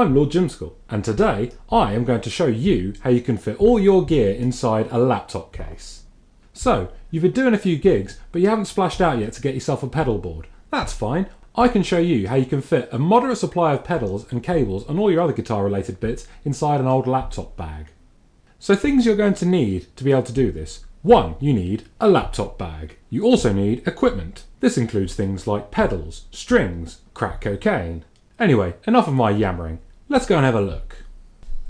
I'm Lord Jimsicle, and today I am going to show you how you can fit all your gear inside a laptop case. So, you've been doing a few gigs, but you haven't splashed out yet to get yourself a pedal board. That's fine. I can show you how you can fit a moderate supply of pedals and cables and all your other guitar related bits inside an old laptop bag. So things you're going to need to be able to do this. 1. You need a laptop bag. You also need equipment. This includes things like pedals, strings, crack cocaine. Anyway, enough of my yammering. Let's go and have a look.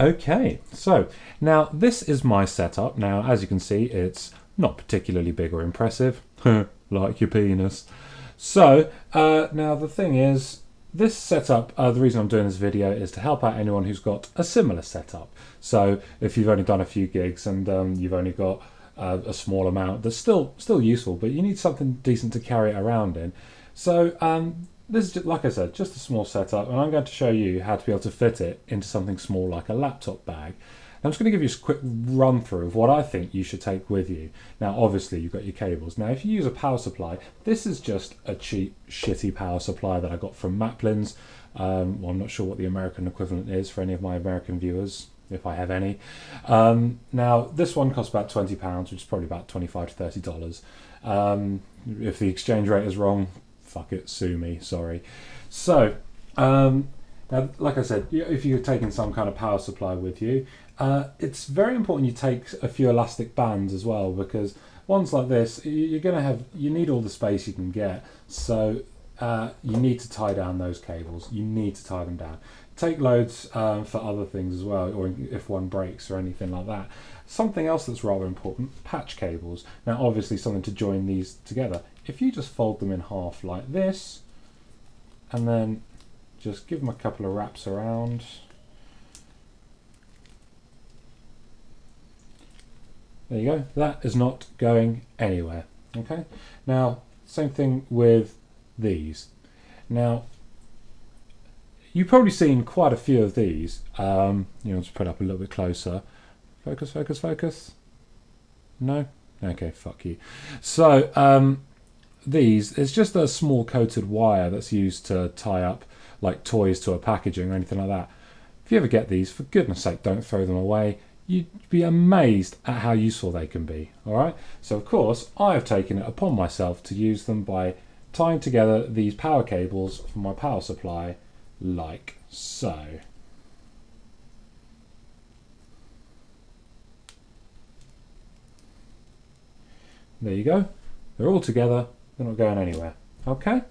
Okay, so now this is my setup. Now, as you can see, it's not particularly big or impressive, like your penis. So, now the thing is, this setup, the reason I'm doing this video is to help out anyone who's got a similar setup. So, if you've only done a few gigs and you've only got a small amount, that's still useful, but you need something decent to carry it around in. So, this is, just, like I said, just a small setup, and I'm going to show you how to be able to fit it into something small like a laptop bag. I'm just going to give you a quick run through of what I think you should take with you. Now, obviously, you've got your cables. Now, if you use a power supply, this is just a cheap, shitty power supply that I got from Maplin's. Well, I'm not sure what the American equivalent is for any of my American viewers, if I have any. Now, this one costs about £20, which is probably about $25 to $30. If the exchange rate is wrong, fuck it, sue me, sorry. So, now, like I said, if you're taking some kind of power supply with you, it's very important you take a few elastic bands as well, because ones like this, you need all the space you can get. So you need to tie down those cables. You need to tie them down. Take loads for other things as well, or if one breaks or anything like that. Something else that's rather important, patch cables. Now, obviously, something to join these together. If you just fold them in half like this, and then just give them a couple of wraps around. There you go. That is not going anywhere. Okay. Now, same thing with these. Now, you've probably seen quite a few of these. Just put up a little bit closer. Focus, focus, focus. No? Okay, fuck you. So, it's just a small coated wire that's used to tie up like toys to a packaging or anything like that. If you ever get these, for goodness sake, don't throw them away. You'd be amazed at how useful they can be. Alright, so of course I have taken it upon myself to use them by tying together these power cables from my power supply like so. There you go. They're all together. They're not going anywhere. Okay?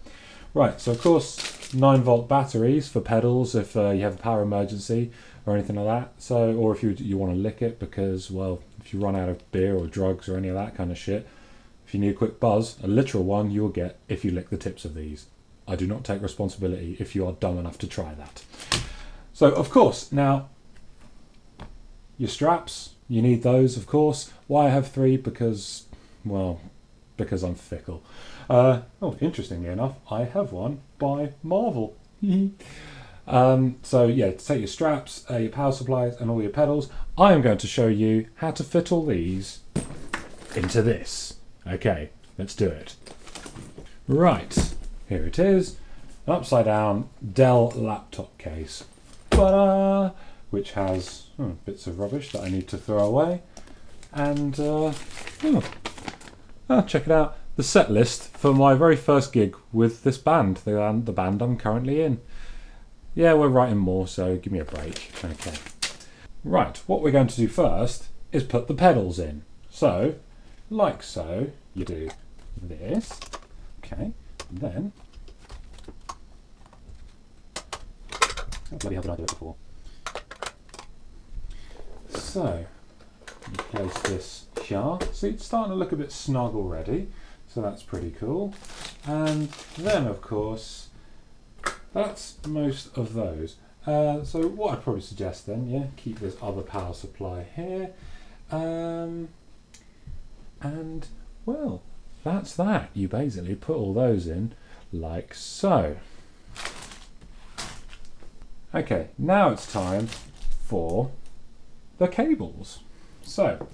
Right, so of course 9-volt batteries for pedals if you have a power emergency or anything like that. So, or if you want to lick it because, well, if you run out of beer or drugs or any of that kind of shit, if you need a quick buzz, a literal one you'll get if you lick the tips of these. I do not take responsibility if you are dumb enough to try that. So, of course, now, your straps, you need those, of course. Why I have 3? Because, well, because I'm fickle. Interestingly enough, I have one by Marvel. So yeah, to take your straps, your power supplies and all your pedals, I am going to show you how to fit all these into this. Okay, let's do it. Right, here it is. An upside down Dell laptop case. Ta-da! Which has bits of rubbish that I need to throw away. And check it out. The set list for my very first gig with this band, the band I'm currently in. Yeah, we're writing more, so give me a break. Okay. Right, what we're going to do first is put the pedals in. So, like so, you do this. Okay, and then... Oh, bloody hell did I do it before? So, you place this here. See, it's starting to look a bit snug already. So that's pretty cool. And then, of course, that's most of those. So what I'd probably suggest then, yeah, keep this other power supply here. And, well, that's that. You basically put all those in like so. Okay, now it's time for the cables. So,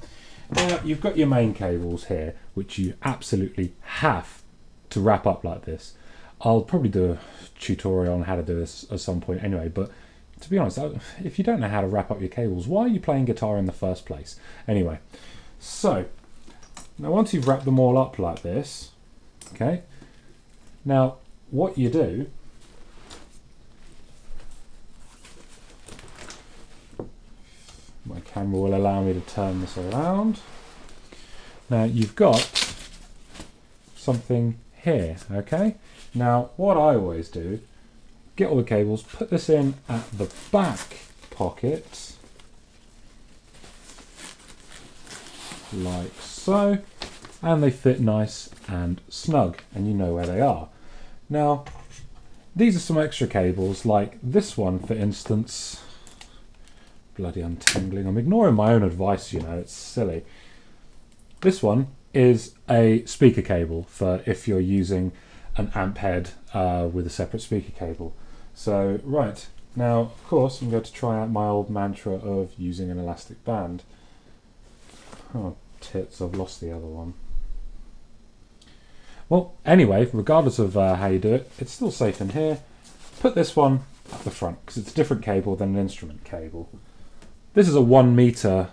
now you've got your main cables here, which you absolutely have to wrap up like this. I'll probably do a tutorial on how to do this at some point anyway, but to be honest, if you don't know how to wrap up your cables, why are you playing guitar in the first place? Anyway, so now once you've wrapped them all up like this, okay, now what you do, my camera will allow me to turn this around. Now you've got something here, okay? Now what I always do, get all the cables, put this in at the back pocket, like so, and they fit nice and snug, and you know where they are. Now, these are some extra cables, like this one, for instance. Bloody untangling. I'm ignoring my own advice, you know, it's silly. This one is a speaker cable for if you're using an amp head with a separate speaker cable. So, right, now, of course, I'm going to try out my old mantra of using an elastic band. Oh, tits, I've lost the other one. Well, anyway, regardless of how you do it, it's still safe in here. Put this one at the front, because it's a different cable than an instrument cable. This is a 1 meter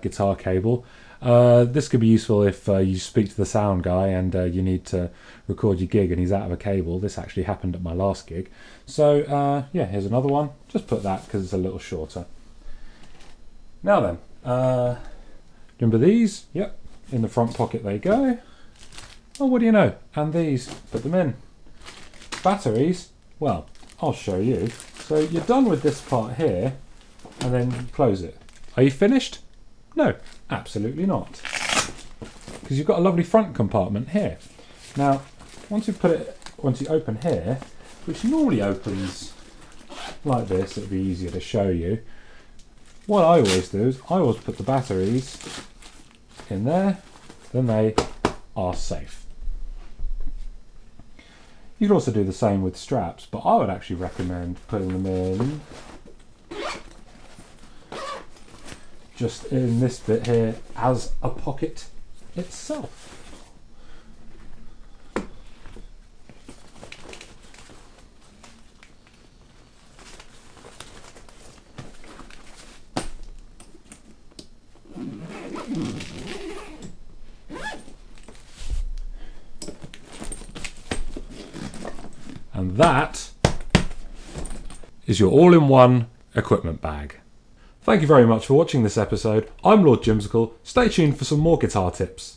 guitar cable. This could be useful if you speak to the sound guy and you need to record your gig and he's out of a cable. This actually happened at my last gig. So yeah, here's another one. Just put that because it's a little shorter. Now then, remember these? Yep, in the front pocket they go. Oh, what do you know? And these, put them in. Batteries, well, I'll show you. So you're done with this part here, and then close it. Are you finished? No, absolutely not. Because you've got a lovely front compartment here. Now, once you open here, which normally opens like this, it'll be easier to show you. What I always do is I always put the batteries in there, then they are safe. You could also do the same with straps, but I would actually recommend putting them in just in this bit here as a pocket itself. And that is your all-in-one equipment bag. Thank you very much for watching this episode. I'm Lord Jimsicle. Stay tuned for some more guitar tips.